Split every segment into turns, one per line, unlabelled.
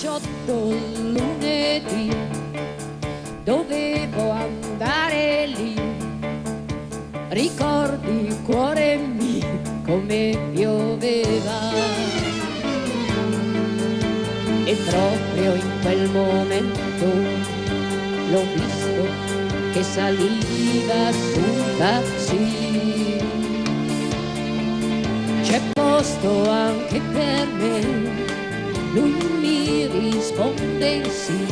18 lunedì, dovevo andare lì. Ricordi, cuore mio, come pioveva. E proprio in quel momento l'ho visto che saliva sul taxi. C'è posto anche per me, lui mi risponde sì,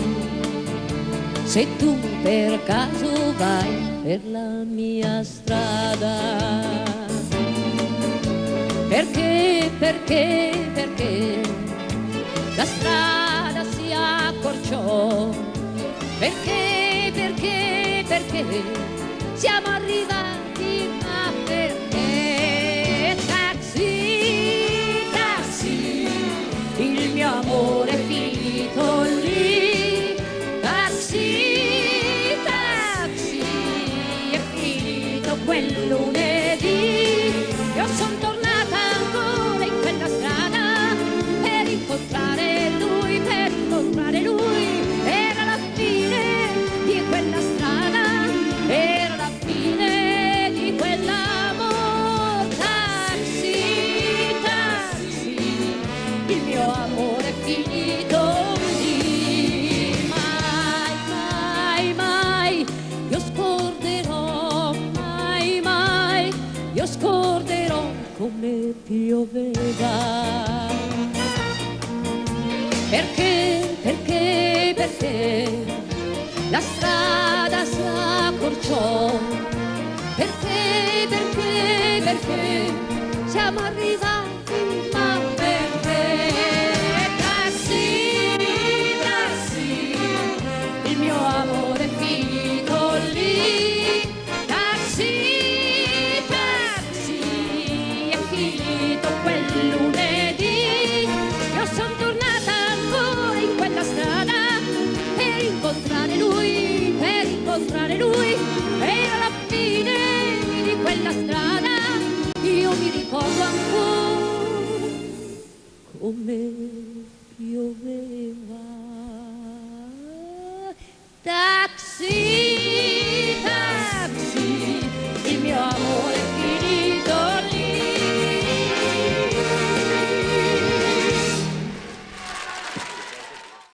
se tu per caso vai per la mia strada. Perché la strada si accorciò? Perché siamo arrivati, ma perché? Taxi, taxi, il mio amore è finito lì. Taxi, taxi, è finito quel lunedì. Io son tornata ancora in quella strada per incontrare lui, per incontrare lui. Era la fine di quella strada, era la fine di quell'amore. Taxi, taxi, il mio amore è finito lì. Mai, mai, mai io scorderò, mai, mai io scorderò come pioveva. Perché la strada si accorciò? Perché siamo arrivati, ma perché? Taxi, taxi, il mio amore è finito lì. Taxi, taxi, è finito quel lunedì. Io son tornata ancora in quella strada per incontrare lui, per incontrare lui. Era la fine di quella strada, io mi ricordo ancora come pioveva.